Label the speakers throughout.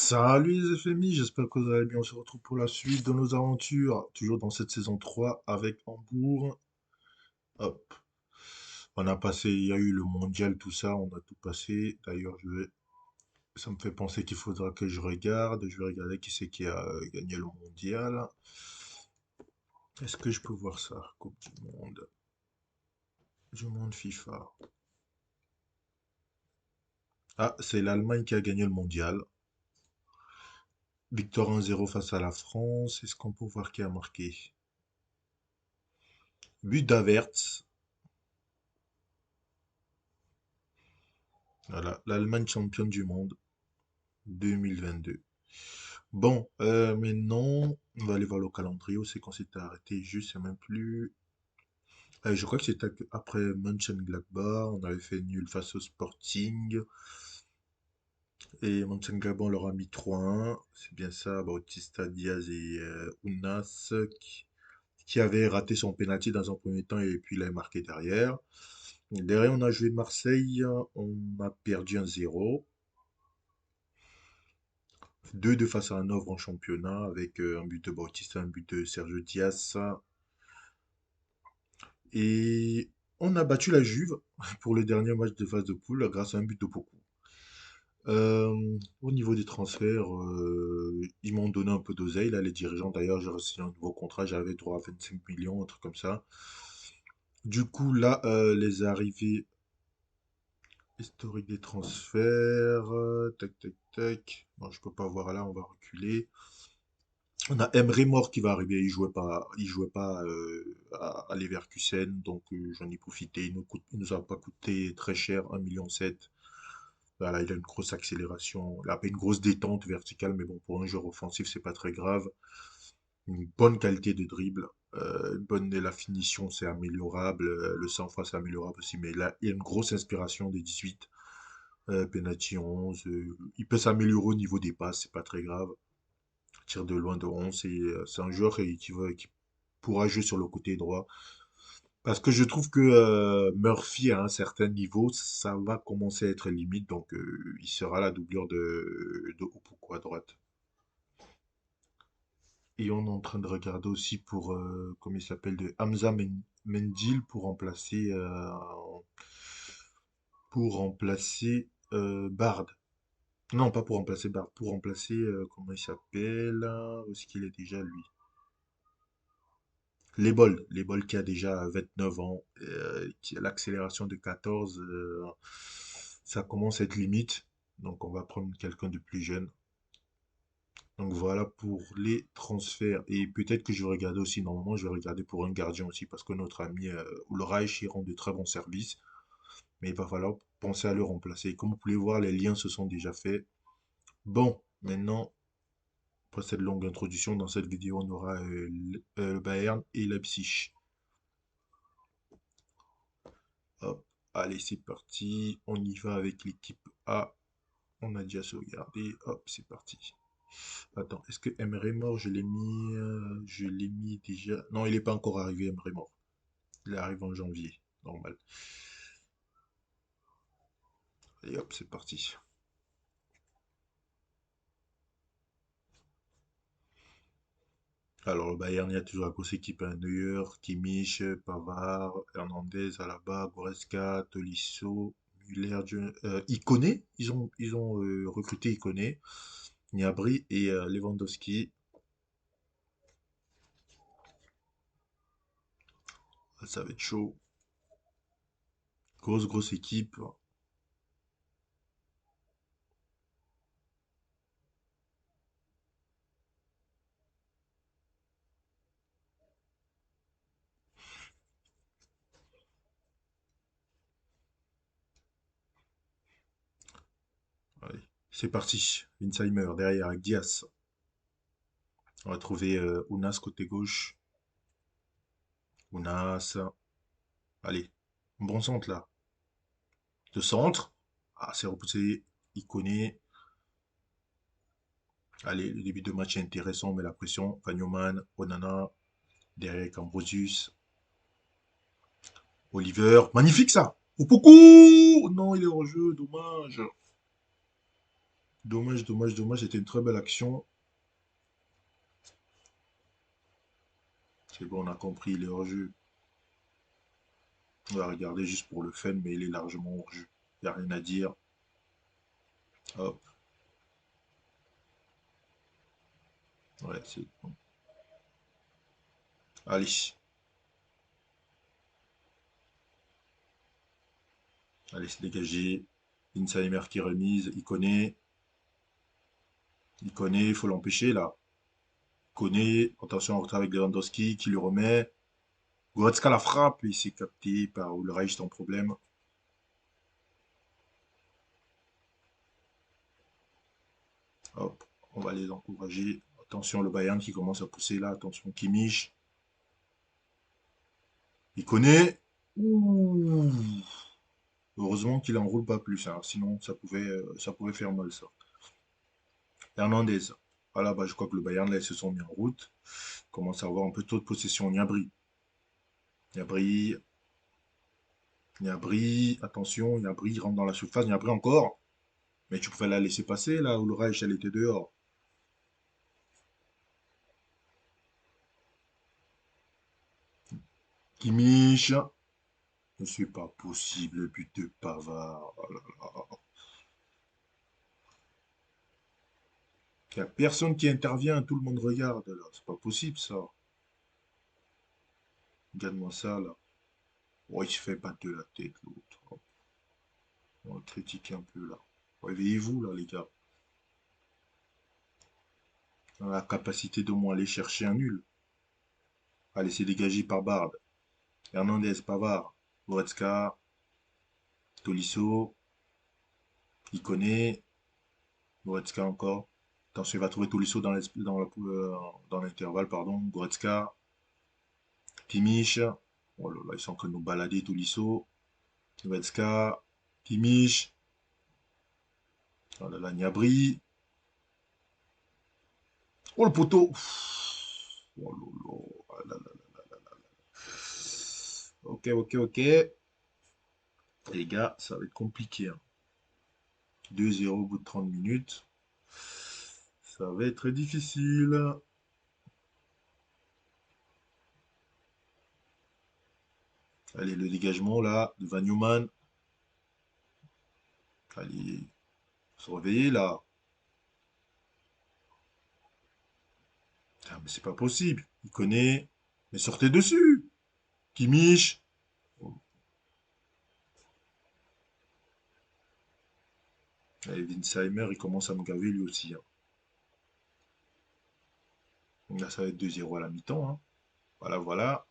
Speaker 1: Salut les FMI, j'espère que vous allez bien. On se retrouve pour la suite de nos aventures, toujours dans cette saison 3 avec Hambourg. Hop, on a passé, il y a eu le mondial, tout ça, on a tout passé. D'ailleurs, ça me fait penser qu'il faudra que je regarde. Je vais regarder qui c'est qui a gagné le mondial. Est-ce que je peux voir ça? Coupe du monde FIFA. Ah, c'est l'Allemagne qui a gagné le mondial. Victoire 1-0 face à la France. Est-ce qu'on peut voir qui a marqué? But d'Havertz. Voilà, l'Allemagne championne du monde 2022. Bon, maintenant, on va aller voir le calendrier où c'est qu'on s'était arrêté. Je sais même plus. Je crois que c'était après Mönchengladbach. On avait fait nul face au Sporting. Et Mönchengladbach, on leur a mis 3-1. C'est bien ça. Bautista Diaz et Ounas qui avait raté son penalty dans un premier temps et puis il a marqué derrière. Derrière, on a joué Marseille. On a perdu 1-0. 2-2 face à Hanovre en championnat avec un but de Bautista, un but de Sergio Diaz. Et on a battu la Juve pour le dernier match de phase de poule grâce à un but de beaucoup. Au niveau des transferts, ils m'ont donné un peu d'oseille, là, les dirigeants. D'ailleurs, j'ai reçu un nouveau contrat, j'avais droit à 25 millions, un truc comme ça. Du coup, là, les arrivées historiques des transferts, tac, tac, tac. Bon, je peux pas voir là, on va reculer. On a Emre Mor qui va arriver, il jouait pas à Leverkusen, donc j'en ai profité. Il nous a pas coûté très cher, 1,7 million. Voilà, il a une grosse accélération, il a pas une grosse détente verticale, mais bon, pour un joueur offensif, c'est pas très grave. Une bonne qualité de dribble, la finition, c'est améliorable, le sang-froid, c'est améliorable aussi, mais là, il y a une grosse inspiration des 18, penalty 11, il peut s'améliorer au niveau des passes, c'est pas très grave. Tire de loin de 11 et c'est un joueur qui pourra jouer sur le côté droit. Parce que je trouve que Murphy, à un certain niveau, ça va commencer à être limite. Donc, il sera la doublure de Opoku à droite. Et on est en train de regarder aussi pour, comment il s'appelle, de Hamza Mendil pour remplacer Bard. Non, pas pour remplacer Bard, pour remplacer, comment il s'appelle, où est-ce qu'il est déjà lui? Les bols qui a déjà 29 ans, qui a l'accélération de 14, ça commence à être limite. Donc on va prendre quelqu'un de plus jeune. Donc voilà pour les transferts. Et peut-être que je vais regarder aussi, normalement, je vais regarder pour un gardien aussi, parce que notre ami Ulreich, il rend de très bons services. Mais il va falloir penser à le remplacer. Comme vous pouvez voir, les liens se sont déjà faits. Bon, maintenant, après cette longue introduction, dans cette vidéo, on aura le Bayern et Leipzig. Hop, allez, c'est parti. On y va avec l'équipe A. On a déjà sauvegardé. Hop, c'est parti. Attends, est-ce que Emre mort, je l'ai mis déjà. Non, il n'est pas encore arrivé, Emre mort. Il arrive en janvier, normal. Et hop, c'est parti. Alors, le Bayern, il y a toujours la grosse équipe, hein. Neuer, Kimmich, Pavard, Hernandez, Alaba, Goretzka, Tolisso, Müller, Ikoné. Ils ont recruté Ikoné, Gnabry et Lewandowski. Ça va être chaud. Grosse, grosse équipe. Allez, c'est parti. Winsheimer derrière avec Diaz. On va trouver Ounas côté gauche. Ounas. Allez, bon centre là. De centre. Ah, c'est repoussé. Iconé. Allez, le début de match est intéressant, mais la pression. Fagnoman, Onana. Derrière Ambrosius. Oliver. Magnifique ça. Opoku. Non, il est hors jeu. Dommage. Dommage, dommage, dommage. C'était une très belle action. C'est bon, on a compris, il est hors jeu. On va regarder juste pour le fun, mais il est largement hors jeu. Il n'y a rien à dire. Hop. Ouais, c'est bon. Allez. Allez, c'est dégagé. Insimer qui remise. Il connaît. Il connaît. Il faut l'empêcher, là. Il connaît. Attention, en retrait avec Lewandowski qui lui remet. Goretzka la frappe. Il s'est capté par Ulreich sans problème. Hop. On va les encourager. Attention, le Bayern qui commence à pousser là. Attention, Kimmich. Il connaît. Ouh. Heureusement qu'il enroule pas plus, hein, sinon ça pouvait faire mal ça. Hernandez. Voilà, bah, je crois que le Bayern là, ils se sont mis en route. Commence à avoir un peu trop de possession. Gnabry. Gnabry. Gnabry. Attention, Gnabry il rentre dans la surface. Gnabry encore. Mais tu pouvais la laisser passer là où le Reich elle était dehors. Kimmich. Ne suis pas possible, le but de Pavard. Oh là là. Il n'y a personne qui intervient, tout le monde regarde là. C'est pas possible ça. Regarde-moi ça là. Oh, il se fait battre de la tête l'autre. Oh, on va le critiquer un peu là. Réveillez-vous là les gars. On a la capacité de moins aller chercher un nul. Allez, c'est dégagé par Bard. Hernandez, Pavard, Goretzka, Tolisso, il connaît. Goretzka encore. Attention, il va trouver Tolisso dans l'intervalle, pardon. Goretzka, Kimmich. Oh là là, ils sont en train de nous balader, Tolisso. Goretzka, Kimmich. Oh là là, Gnabry. Oh le poteau. Oh là là. Ah là là là là là. Ok, ok, ok. Les gars, ça va être compliqué, hein. 2-0 au bout de 30 minutes. Ça va être difficile. Allez, le dégagement là, de Van Newman. Allez, se réveiller là. Ah, mais c'est pas possible. Il connaît. Mais sortez dessus. Kimmich. Allez, Winsheimer, il commence à me gaver lui aussi, hein. Là, ça va être 2-0 à la mi-temps, hein. Voilà, voilà.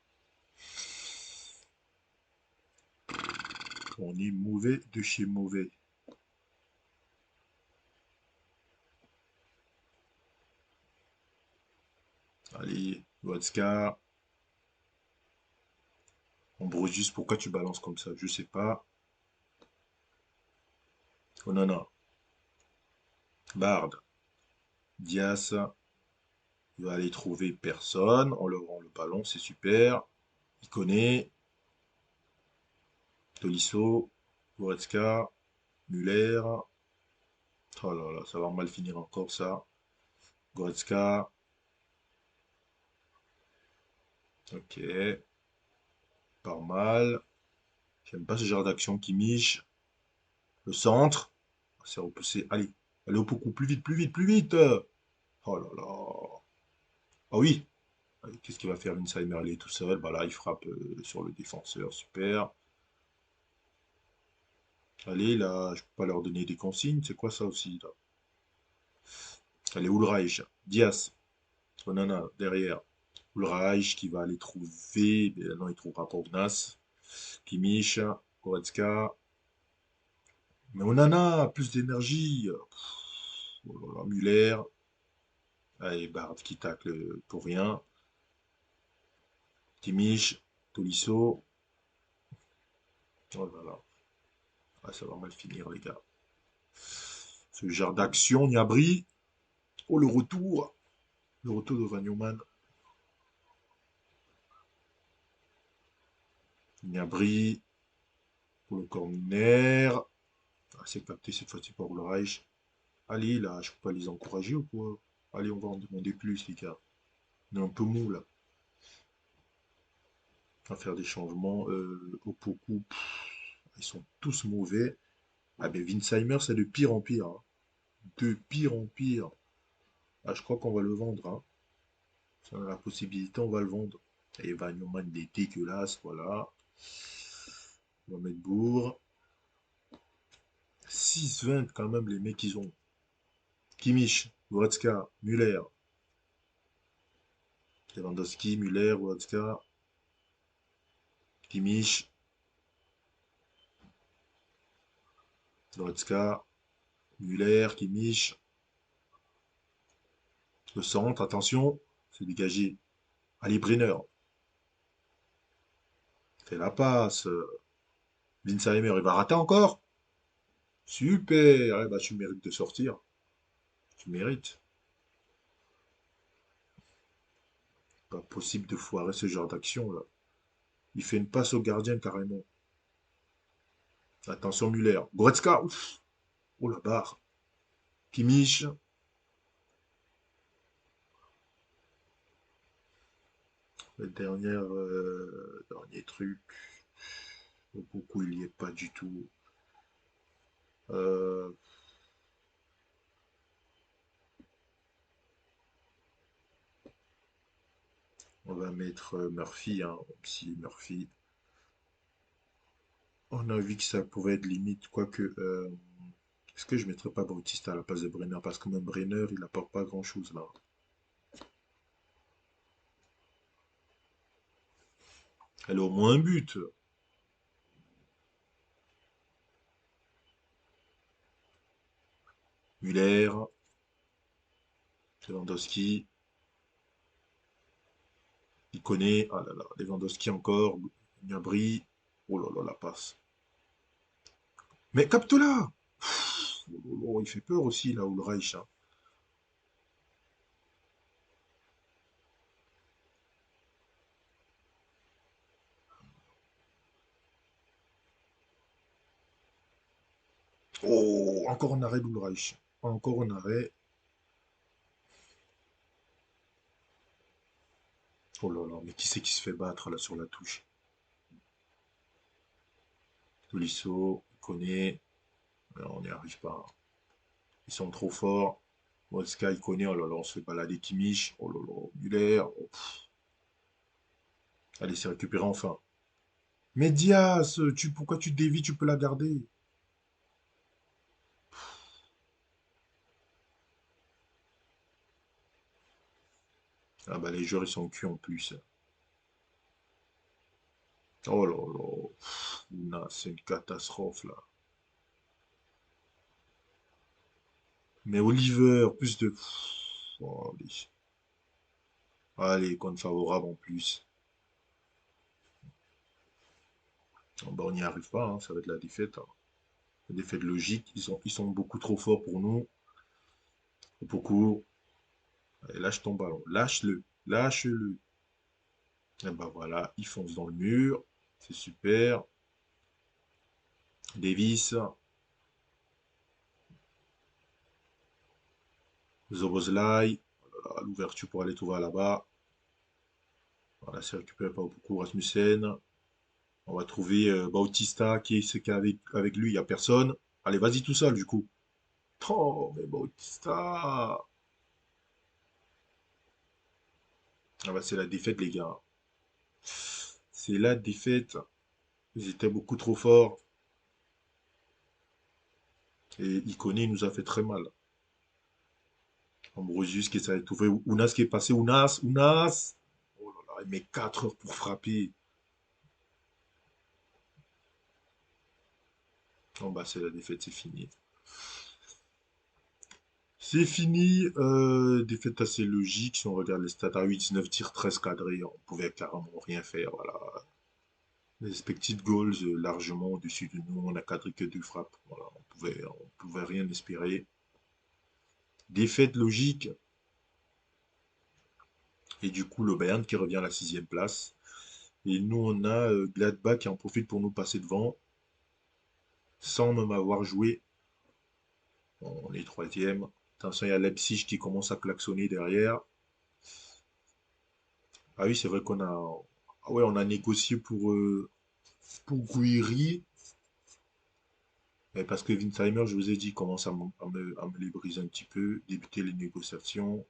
Speaker 1: On est mauvais de chez mauvais. Allez, Goretzka. On brûle juste pourquoi tu balances comme ça, je sais pas. Onana. Bard. Diaz. Il va aller trouver personne. On leur rend le ballon, c'est super. Il connaît. Tolisso. Goretzka. Muller. Oh là là, ça va mal finir encore ça. Goretzka. Ok. Pas mal. J'aime pas ce genre d'action qui miche. Le centre. C'est repoussé. Allez. Allez au beaucoup. Plus vite, plus vite, plus vite. Oh là là. Ah oui. Allez, qu'est-ce qu'il va faire Winsheimer? Il est tout seul. Bah là, il frappe sur le défenseur. Super. Allez, là, je peux pas leur donner des consignes. C'est quoi ça aussi, là? Allez, Ulreich. Diaz. Onana, derrière. Ulreich qui va aller trouver. Mais non, il trouvera pas Ounas. Kimmich. Goretzka. Mais Onana, plus d'énergie. Oh là là, Muller. Allez, Bard qui tacle pour rien. Kimmich. Tolisso. Oh là là. Ah, ça va mal finir, les gars. Ce genre d'action, Gnabry. Oh, le retour. Le retour de Van Newman. Gnabry. Pour le corner. Ah, c'est capté cette fois-ci par Ulreich. Allez, là, je peux pas les encourager ou quoi? Allez, on va en demander plus, les gars. On est un peu mou, là. On va faire des changements. Au Opoku, ils sont tous mauvais. Ah, ben, Winsheimer, c'est de pire en pire, hein. De pire en pire. Ah, je crois qu'on va le vendre, hein. Si on a la possibilité, on va le vendre. Et Van Newman, il est dégueulasse, voilà. On va mettre Bourg. 6,20 quand même, les mecs, ils ont. Kimmich, Goretzka, Müller, Lewandowski, Müller, Goretzka, Kimmich, Goretzka, Müller, Kimmich. Le centre, attention, c'est dégagé. Ali Brenner, fait la passe. Linsheimer, il va rater encore. Super. Eh ben, tu mérites de sortir. Tu mérites. Pas possible de foirer ce genre d'action là. Il fait une passe au gardien carrément. Attention Muller. Goretzka. Ouf. Oh la barre. Kimmich. Le dernier truc. Beaucoup il n'y est pas du tout. Euh, on va mettre Murphy, hein, si Murphy. On a vu que ça pouvait être limite, quoique. Est-ce que je ne mettrais pas Bautista à la place de Brenner? Parce que même Brenner, il n'apporte pas grand-chose là. Elle a au moins un but. Muller, Lewandowski, il connaît. Ah là là, Lewandowski encore. Gnabry. Oh là là, la passe. Mais capte-la! Oh, il fait peur aussi là, Ulreich, hein. Oh, encore un arrêt d'Ulreich. Encore un arrêt. Oh là là, mais qui c'est qui se fait battre là sur la touche? Tolisso, il connaît. Mais on n'y arrive pas. Ils sont trop forts. Wolska, il connaît. Oh là là, on se fait balader Kimmich. Oh là là, Müller. Oh, allez, c'est récupéré enfin. Mais Diaz, pourquoi tu dévis, tu peux la garder. Ah bah les joueurs ils sont cuits en plus. Oh là là. Non, c'est une catastrophe là. Mais Oliver, plus de. Oh, allez, compte favorable en plus. Oh, bah, on n'y arrive pas, hein, ça va être la défaite, hein. La défaite logique. Ils sont beaucoup trop forts pour nous. Beaucoup. Allez, lâche ton ballon. Lâche-le. Lâche-le. Et bah voilà, il fonce dans le mur. C'est super. Davis. Zoboslai. À l'ouverture pour aller tout voir là-bas. Voilà, c'est récupéré par beaucoup Rasmussen. On va trouver Bautista qui est ce qu'avec lui, il n'y a personne. Allez, vas-y tout seul du coup. Oh, mais Bautista. Ah bah, c'est la défaite, les gars. C'est la défaite. Ils étaient beaucoup trop forts. Et Iconé nous a fait très mal. Ambrosius qui s'est trouvé. Ounas qui est passé. Ounas. Oh là là, il met 4 heures pour frapper. Oh bah, c'est la défaite, c'est fini. C'est fini. Défaite assez logique. Si on regarde les stats à 8, 19 tirs, 13 cadrés, on pouvait carrément rien faire. Voilà. Les expected goals largement au-dessus de nous. On a cadré que 2 frappes. Voilà. On pouvait rien espérer. Défaite logique. Et du coup, le Bayern qui revient à la 6e place. Et nous, on a Gladbach qui en profite pour nous passer devant. Sans même avoir joué. On est troisième. Attention, il y a Leipzig qui commence à klaxonner derrière. Ah oui, c'est vrai qu'on a... Ah ouais, on a négocié pour Guiri. Mais parce que Winsheimer, je vous ai dit, commence à me les briser un petit peu. Débuter les négociations.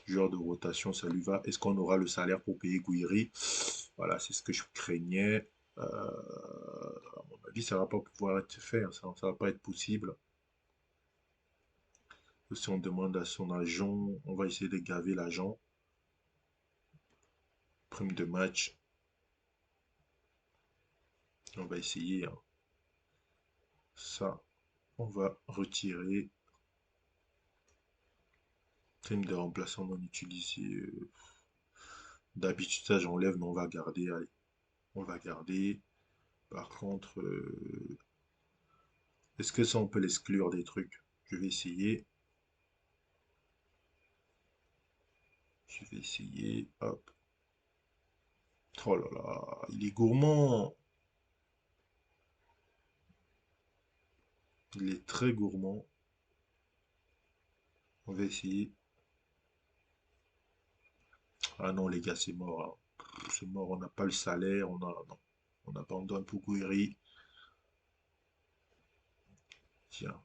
Speaker 1: Joueur de rotation, ça lui va. Est-ce qu'on aura le salaire pour payer Guiri? Voilà, c'est ce que je craignais. À mon avis, ça va pas pouvoir être fait, hein, ça va pas être possible. Si on demande à son agent, on va essayer de gaver l'agent. Prime de match, on va essayer, hein. Ça, on va retirer. Prime de remplaçant non utilisé. D'habitude, ça j'enlève, mais on va garder. Allez, on va garder. Par contre, est-ce que ça on peut l'exclure des trucs? Je vais essayer. Je vais essayer. Hop. Oh là là, il est gourmand. Il est très gourmand. On va essayer. Ah non, les gars, c'est mort, hein. C'est mort, on n'a pas le salaire. Non, on abandonne pour Guiri. Tiens,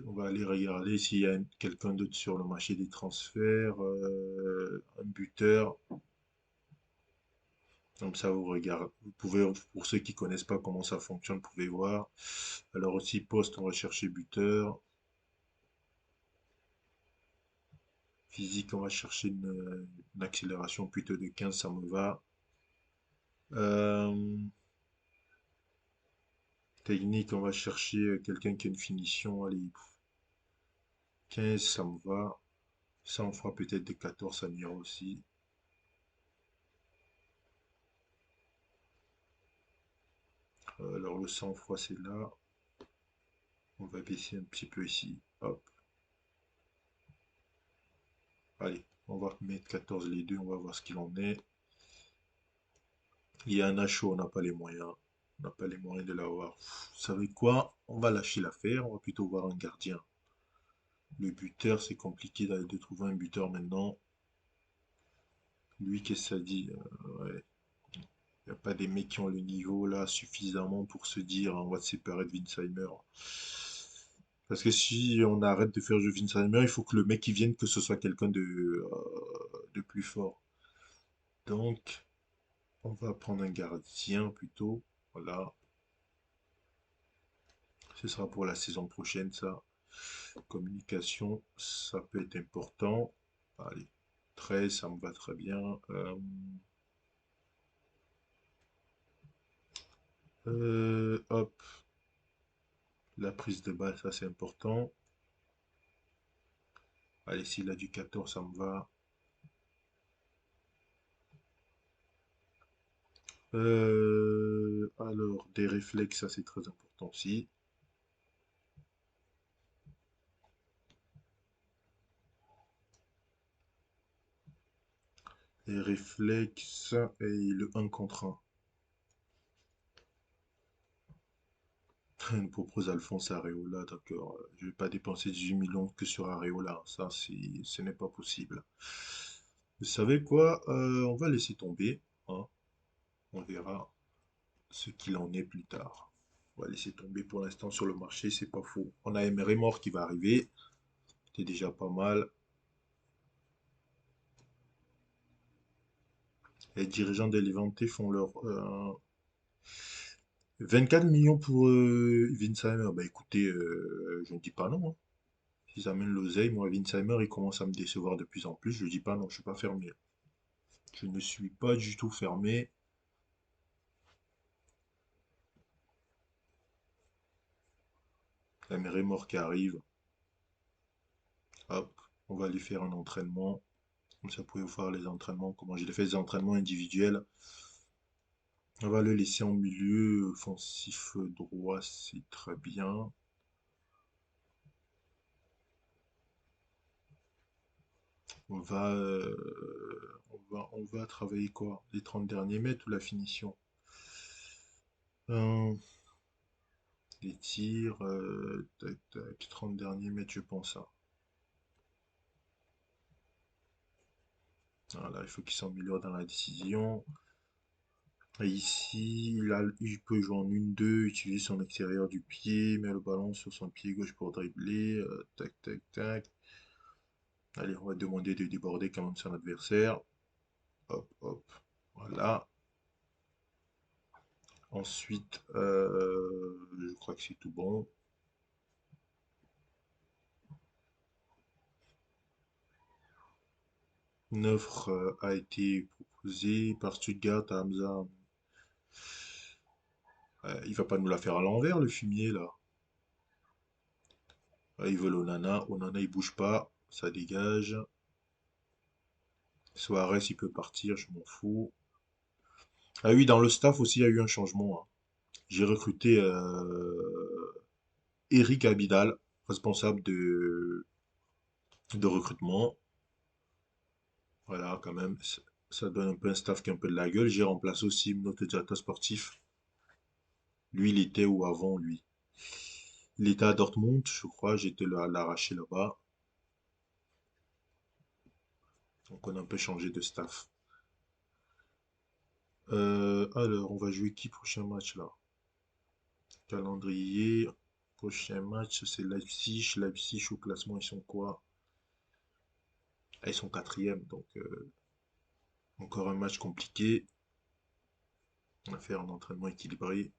Speaker 1: on va aller regarder s'il y a quelqu'un d'autre sur le marché des transferts. Un buteur. Comme ça, vous regardez. Vous pouvez, pour ceux qui connaissent pas comment ça fonctionne, vous pouvez voir. Alors aussi, poste, on va chercher buteur. Physique, on va chercher une accélération plutôt de 15, ça me va. Euh, Technique, on va chercher quelqu'un qui a une finition. Allez, 15, ça me va. Ça, on fera peut-être des 14, ça m'ira aussi. Alors, le sang-froid, c'est là. On va baisser un petit peu ici. Hop. Allez, on va mettre 14 les deux. On va voir ce qu'il en est. Il y a un Nacho, on n'a pas les moyens. On n'a pas les moyens de l'avoir. Vous savez quoi? On va lâcher l'affaire. On va plutôt voir un gardien. Le buteur, c'est compliqué de trouver un buteur maintenant. Lui, qu'est-ce que ça dit? Ouais. Il n'y a pas des mecs qui ont le niveau là suffisamment pour se dire on va se séparer de Winsheimer. Parce que si on arrête de faire jouer Winsheimer, il faut que le mec qui vienne, que ce soit quelqu'un de plus fort. Donc, on va prendre un gardien plutôt. Voilà, ce sera pour la saison prochaine ça. Communication, ça peut être important. Allez, 13, ça me va très bien. Hop, la prise de balle, ça c'est important. Allez, s'il a du 14, ça me va. Alors, des réflexes, ça c'est très important aussi. Les réflexes et le un contre un. Nous propose Alphonse Areola, d'accord. Je vais pas dépenser 18 millions que sur Areola. Ça, ce n'est pas possible. Vous savez quoi? On va laisser tomber, hein. On verra ce qu'il en est plus tard. On va laisser tomber pour l'instant sur le marché, c'est pas faux. On a Emery Mort qui va arriver. C'est déjà pas mal. Les dirigeants de Levante font leur 24 millions pour Winsheimer. Bah écoutez, je ne dis pas non, hein. S'ils amènent l'oseille, moi, Winsheimer, il commence à me décevoir de plus en plus. Je ne dis pas non, je ne suis pas fermé. Je ne suis pas du tout fermé. La mort qui arrive. Hop, on va aller faire un entraînement. Comme ça, vous pouvez voir les entraînements, comment je les fais, des entraînements individuels. On va le laisser en milieu offensif droit, c'est très bien. On va, on va travailler quoi? Les 30 derniers mètres ou la finition? Euh, Des tirs, tac, tac, 30 derniers mètres, je pense, hein. Voilà, il faut qu'il s'améliore dans la décision. Et ici, il peut jouer en 1-2, utiliser son extérieur du pied, met le ballon sur son pied gauche pour dribbler. Tac, tac, tac. Allez, on va demander de déborder quand même son adversaire. Hop, hop. Voilà. Ensuite, je crois que c'est tout bon. Une offre a été proposée par Stuttgart à Hamza. Il va pas nous la faire à l'envers, le fumier, là. Il veut l'Onana. Onana, il bouge pas. Ça dégage. Suarez, il peut partir, je m'en fous. Ah oui, dans le staff aussi, il y a eu un changement, hein. J'ai recruté Eric Abidal, responsable de recrutement. Voilà, quand même, ça donne un peu un staff qui a un peu de la gueule. J'ai remplacé aussi notre directeur sportif. Lui, il était où avant, lui? Il était à Dortmund, je crois. J'étais là à l'arracher là-bas. Donc, on a un peu changé de staff. Alors, on va jouer qui prochain match là? Calendrier. Prochain match, c'est Leipzig. Leipzig au classement, ils sont quoi? Ah, ils sont quatrième, donc encore un match compliqué. On va faire un entraînement équilibré.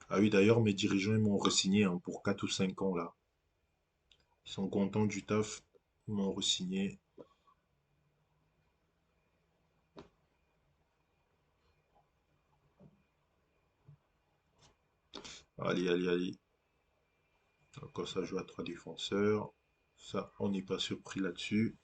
Speaker 1: Ah oui, d'ailleurs, mes dirigeants ils m'ont re-signé hein, pour 4 ou 5 ans là. Ils sont contents du taf. Ils m'ont re-signé. Allez, allez, allez. Encore ça joue à 3 défenseurs. Ça, on n'est pas surpris là-dessus.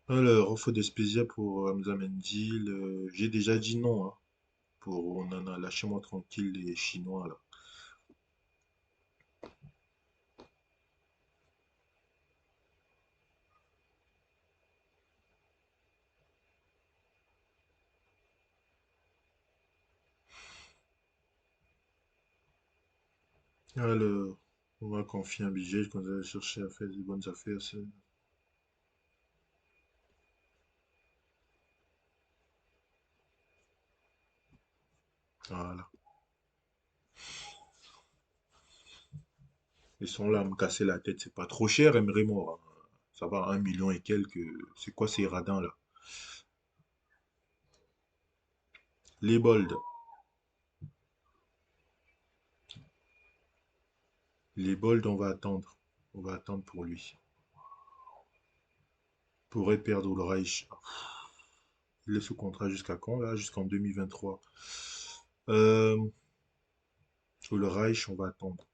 Speaker 1: Alors, offre d'Espezia pour Hamza Mendy. J'ai déjà dit non, hein. Pour Onana, lâchez-moi tranquille les Chinois là. Alors, on va confier un budget qu'on va chercher à faire des bonnes affaires. Voilà. Ils sont là à me casser la tête. C'est pas trop cher, Emery Mort, hein. Ça va, 1 million et quelques. C'est quoi ces radins là? Les Bold. Les Bold, on va attendre. On va attendre pour lui. Pourrait perdre le Reich. Il est sous contrat jusqu'à quand là? Jusqu'en 2023. Euh, le Reich, on va attendre.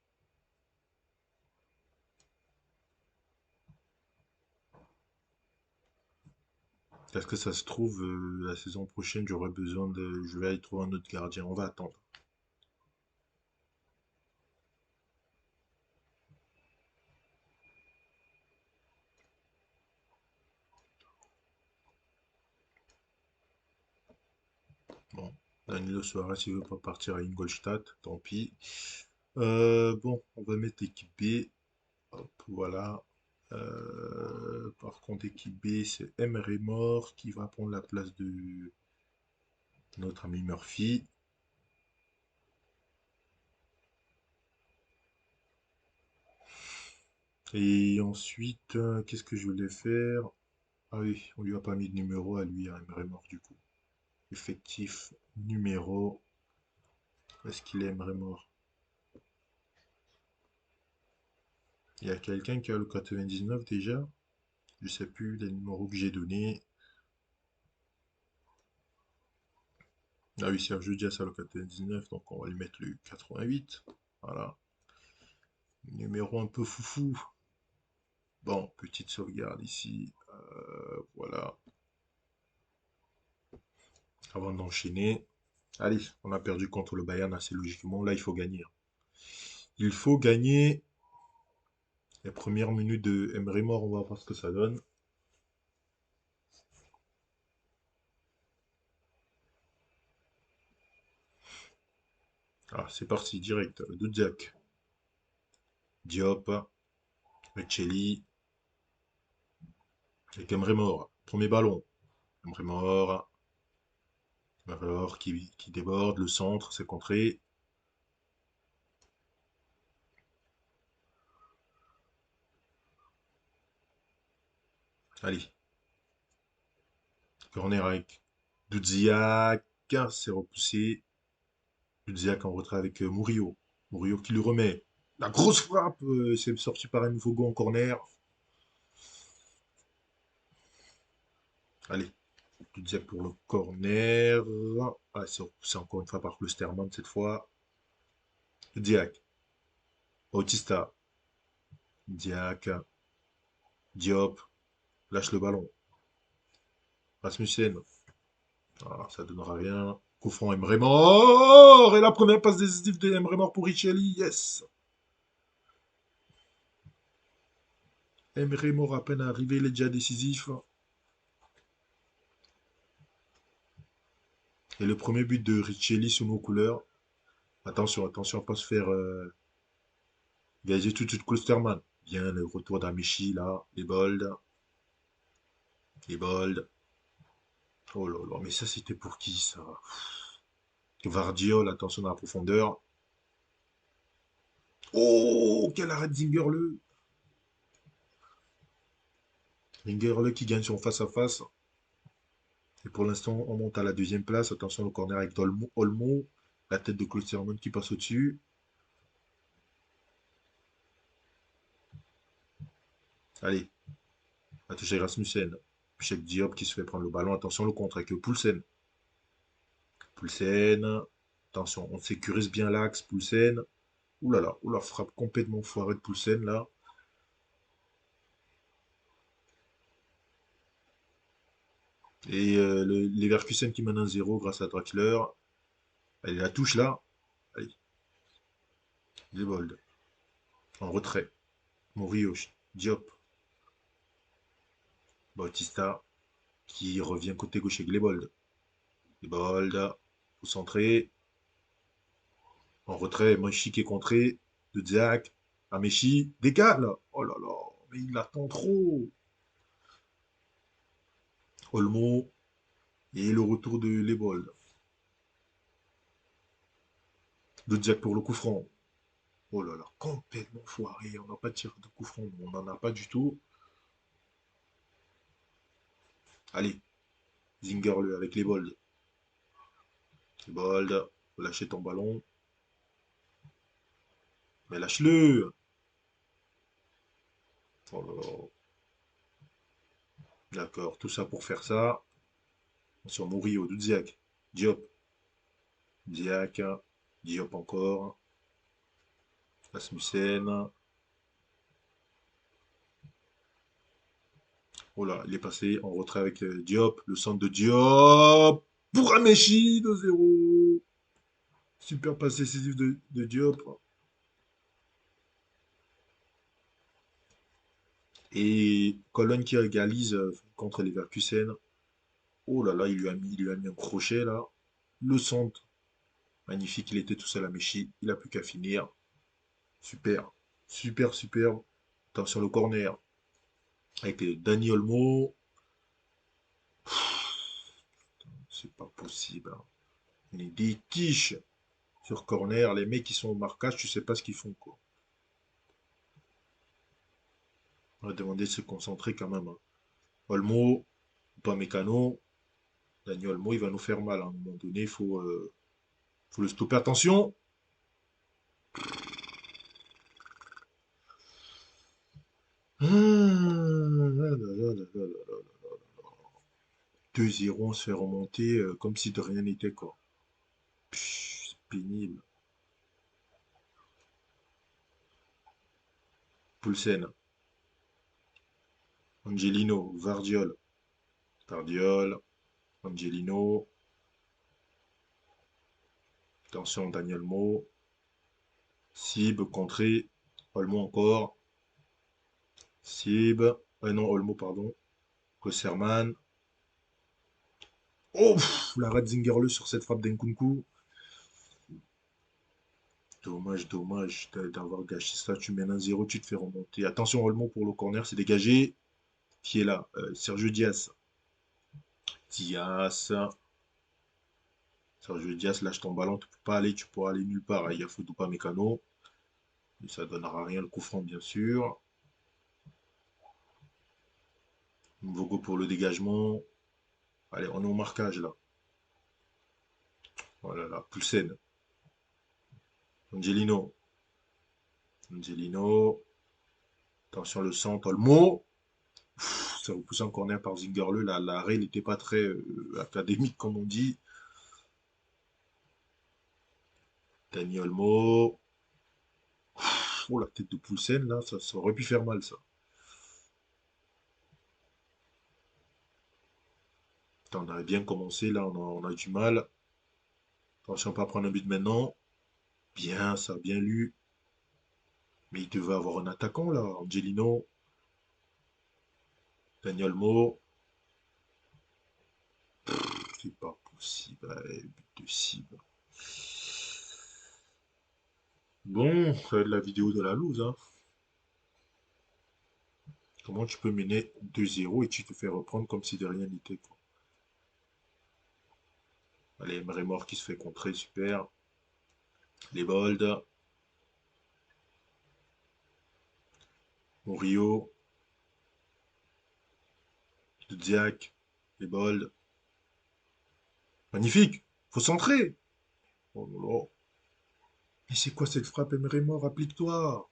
Speaker 1: Parce que ça se trouve, la saison prochaine, j'aurai besoin de. Je vais aller trouver un autre gardien. On va attendre. Bon. Danilo Suarez, il veut pas partir à Ingolstadt. Tant pis. Bon, on va mettre équipe B. Hop, voilà. Par contre, équipe B, c'est Emery Mort qui va prendre la place de notre ami Murphy. Et ensuite, qu'est-ce que je voulais faire? Ah oui, on lui a pas mis de numéro à lui, à Emery Mort du coup. Effectif, numéro. Est-ce qu'il est Emery Mort? Il y a quelqu'un qui a le 99 déjà? Je sais plus les numéros que j'ai donnés. Ah oui, Sergio Diaz a le 99, donc on va lui mettre le 88. Voilà. Numéro un peu foufou. Bon, petite sauvegarde ici. Voilà. Avant d'enchaîner. Allez, on a perdu contre le Bayern assez logiquement. Là, il faut gagner. Il faut gagner les premières minutes de Emery Mort. On va voir ce que ça donne. Ah, c'est parti, direct. Doudziak, Diop, Riccelli, avec Emery Mort. Premier ballon. Emery Mort. Mort qui déborde. Le centre, c'est contré. Allez, corner avec Doudziak. C'est repoussé. Dudziak en retrait avec Murillo. Murillo qui le remet. La grosse frappe, c'est sorti par un nouveau go en corner. Allez, Dudziak pour le corner. Ah, c'est encore une fois par Klosterman cette fois. Dudziak, Bautista, Diak, Diop, lâche le ballon. Rasmussen, ah, ça donnera rien. Coup franc Emre Mort. Et la première passe décisive de Emre Mort pour Richelli. Yes. Emre Mort à peine arrivé, il est déjà décisif. Et le premier but de Richelli sous nos couleurs. Attention, attention à pas se faire gazer tout de suite Klosterman. Bien le retour d'Amichi là, les bold. Oh là là, mais ça c'était pour qui ça? Vardiol, attention dans la profondeur. Oh, quel arrêt de Zingerle. Zingerle qui gagne son face-à-face. Et pour l'instant, on monte à la deuxième place. Attention le corner avec Olmo. La tête de Klosterman qui passe au-dessus. Allez, à toucher Rasmussen. Check Diop qui se fait prendre le ballon. Attention le contre avec Poulsen. Poulsen. Attention, on sécurise bien l'axe. Poulsen. Ouh là là, ouh la frappe complètement foirée de Poulsen là. Et Leverkusen qui mène 1-0 grâce à Draxler. Allez, la touche là. Allez, Lebold. En retrait. Murillo, Diop, Bautista qui revient côté gauche avec Lebold. Lebold, au centré. En retrait, Moshi qui est contré. De Zach. Amechi. Décale. Oh là là, mais il attend trop. Olmo. Et le retour de Lebold. De Zach pour le coup franc. Oh là là, complètement foiré. On n'a pas de tir de coup franc. On n'en a pas du tout. Allez, Zingerle avec les bolds. Les bolds, faut lâcher ton ballon. Mais lâche-le. Oh là là. D'accord, tout ça pour faire ça. Sur Murillo, Dudziak, Diop, Diak, Diop encore, Asmussen. Oh là, il est passé en retrait avec Diop, le centre de Diop. Pour Amechi, 2-0. Super passe décisif de Diop. Et Cologne qui égalise contre les Leverkusen. Oh là là, il lui a mis un crochet là. Le centre, magnifique, il était tout seul à Méchi. Il a plus qu'à finir. Super, super, super. Attention le corner avec Dani Olmo. C'est pas possible, hein. On est des quiches sur corner. Les mecs qui sont au marquage, tu sais pas ce qu'ils font quoi. On va demander de se concentrer quand même, hein. Olmo, pas Mécano. Dani Olmo, il va nous faire mal, hein. À un moment donné, faut le stopper. Attention. Là, là, là, là, là, là. 2-0, on se fait remonter comme si de rien n'était, quoi. Pff, c'est pénible. Poulsen, Angelino, Vardiol, Angelino, Attention, Daniel Mo. Sib, contré. Olmo encore. Sib. Non, Olmo, pardon. Kloosterman. Oh, la Ratzingerle sur cette frappe d'Nkunku. Dommage, dommage d'avoir gâché ça. Tu mènes 1-0, tu te fais remonter. Attention, Olmo pour le corner, c'est dégagé. Qui est là? Sergio Diaz. Diaz. Sergio Diaz lâche ton ballon, tu peux pas aller, tu pourras aller nulle part. Il y a faute ou pas Mécano. Mais ça donnera rien le coup franc, bien sûr. Mvogo pour le dégagement. Allez, on est au marquage là. Voilà, là, Poulsen. Angelino. Angelino. Attention, le centre. Olmo. C'est repoussé en corner par Zingerle. L'arrêt n'était pas très académique, comme on dit. Dani Olmo. Oh, la tête de Poulsen, là, ça aurait pu faire mal, ça. Putain, on avait bien commencé, là, on a du mal. Attention, pas prendre un but maintenant. Bien, ça, bien lu. Mais il devait avoir un attaquant, là. Angelino. Daniel Mo. C'est pas possible. Allez, but de cible. Bon, ça va être la vidéo de la loose, hein. Comment tu peux mener 2-0 et tu te fais reprendre comme si de rien n'était, quoi. Allez, Mrémor qui se fait contrer, super. Les bolds. Murillo. Dudziak. Les bolds. Magnifique. Faut centrer. Oh là là. Mais c'est quoi cette frappe, Mrémor? Applique-toi.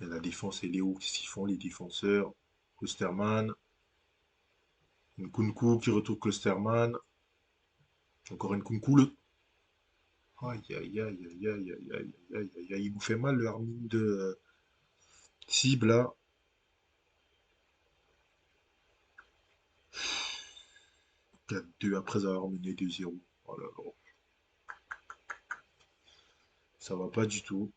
Speaker 1: Et la défense, elle est où? Qu'est-ce qu'ils font, les défenseurs? Klosterman. Nkunku qui retrouve Klosterman. Encore Nkunku, le... Aïe, aïe, aïe, aïe, aïe, aïe, aïe, aïe, aïe, aïe. Il nous fait mal, le Armin de cible, là. 4-2 après avoir mené 2-0. Oh là là. Ça va pas du tout.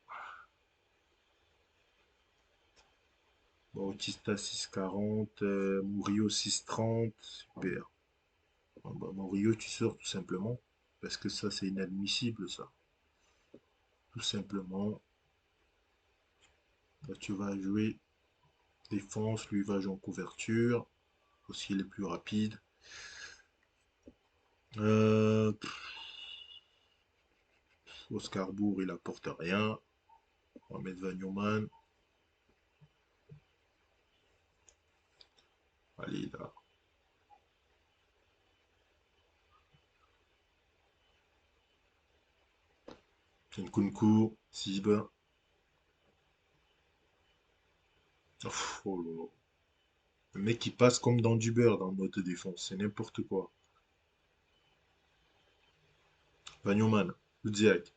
Speaker 1: Bautista 6,40. Murillo 6,30. Super. Bon, bah, Murillo, tu sors tout simplement. Parce que ça, c'est inadmissible, ça. Tout simplement. Là, tu vas jouer défense. Lui va jouer en couverture. Aussi, il est plus rapide. Euh, Oscar Bourg, il apporte rien. On va mettre Vagnoman. Allez, là. Nkunku. Sib. Oh là là. Le mec, il passe comme dans du beurre dans notre défense. C'est n'importe quoi. Vagnoman. Ludziak.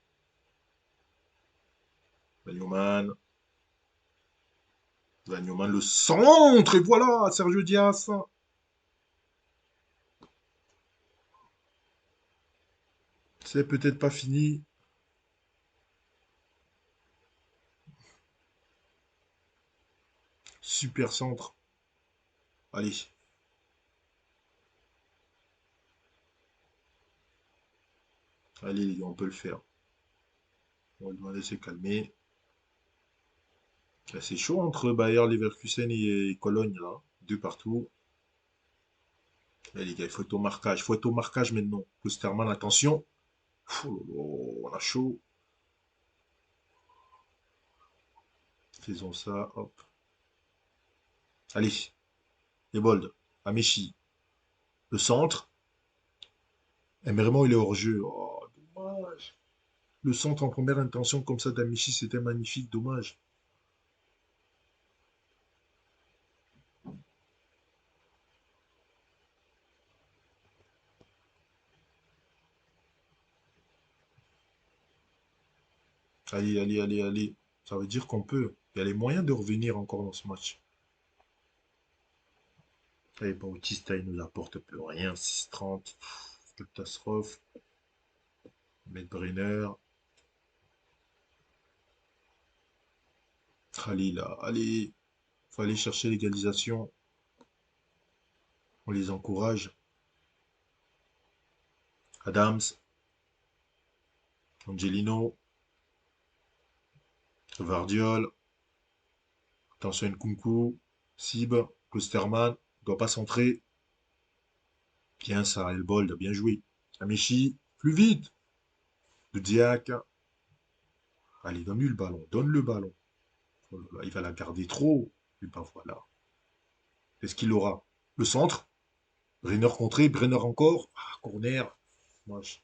Speaker 1: Vagnoman. Vagnoman, le centre. Et voilà, Sergio Diaz. C'est peut-être pas fini. Super centre. Allez. Allez, les gars, on peut le faire. On va lui demander de se calmer. Là, c'est chaud entre Bayer Leverkusen et Cologne, là. Deux partout. Allez, les gars, il faut être au marquage. Il faut être au marquage maintenant. Klosterman, attention. Oh là là, on a chaud. Faisons ça. Hop. Allez. Les bolds. Amechi. Le centre. Et vraiment, il est hors jeu. Oh, dommage. Le centre en première intention comme ça d'Amichi, c'était magnifique. Dommage. Allez, allez, allez, allez. Ça veut dire qu'on peut. Il y a les moyens de revenir encore dans ce match. Et Bautista, il nous apporte peu rien. 6,30. Catastrophe. Matt Brenner. Khalil, allez. Faut aller chercher l'égalisation. On les encourage. Adams. Angelino. Vardiol. Attention Nkunku. Sib. Klosterman. Doit pas centrer. Bien ça, Elbold, bien joué. Amichi. Plus vite. Dudziak. Allez, donne-lui le ballon. Donne le ballon. Oh là là, il va la garder trop. Et ben voilà. Est-ce qu'il aura le centre? Brenner contré, Brenner encore. Ah, corner. Moche.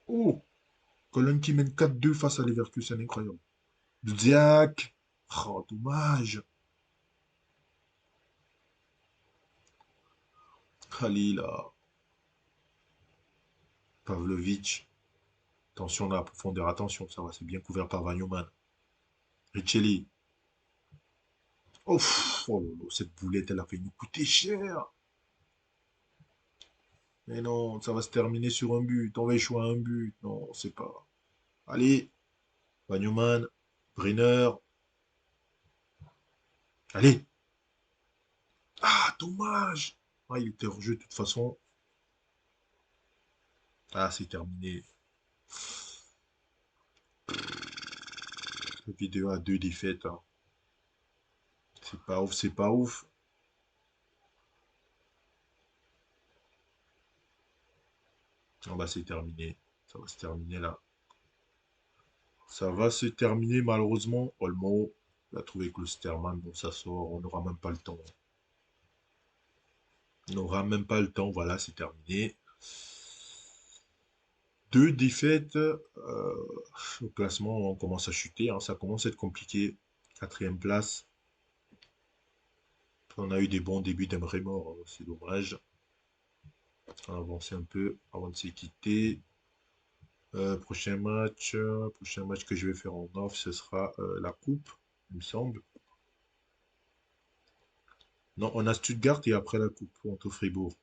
Speaker 1: Oh, Cologne qui mène 4-2 face à Leverkusen, incroyable. Dudziak. Oh, dommage. Khalil, Pavlovic. Attention là, la profondeur, attention, ça va, c'est bien couvert par Vagnoman. Richelli. Oh, oh là là, cette boulette, elle a fait nous coûter cher. Mais non, ça va se terminer sur un but. On va échouer à un but. Non, c'est pas. Allez, Vagnoman. Brenner. Allez. Ah, dommage. Ah, il était hors jeu de toute façon. Ah, c'est terminé. La vidéo a deux défaites, hein. C'est pas ouf, c'est pas ouf. Ah bah c'est terminé. Ça va se terminer là. Ça va se terminer malheureusement. Olmo l'a trouvé Klosterman. Bon, ça sort. On n'aura même pas le temps. On n'aura même pas le temps. Voilà, c'est terminé. Deux défaites. Le classement, on commence à chuter, hein. Ça commence à être compliqué. Quatrième place. On a eu des bons débuts d'Emre Mort, hein. C'est dommage. On va avancer un peu avant de se quitter. Prochain match que je vais faire en off, ce sera la coupe, il me semble. Non, on a Stuttgart et après la coupe contre Fribourg.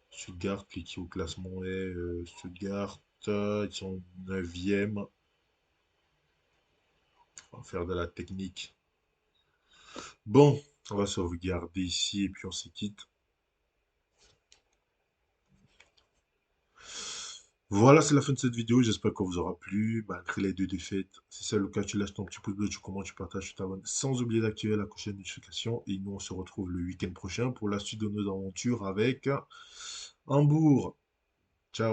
Speaker 1: Stuttgart qui au classement est Stuttgart, ils sont 9e. On va faire de la technique. Bon, on va sauvegarder ici et puis on se quitte. Voilà, c'est la fin de cette vidéo. J'espère qu'elle vous aura plu, malgré les deux défaites. Si c'est le cas, tu lâches ton petit pouce bleu, tu commentes, tu partages, tu t'abonnes, sans oublier d'activer la cloche de notification. Et nous, on se retrouve le week-end prochain pour la suite de nos aventures avec Hambourg. Ciao.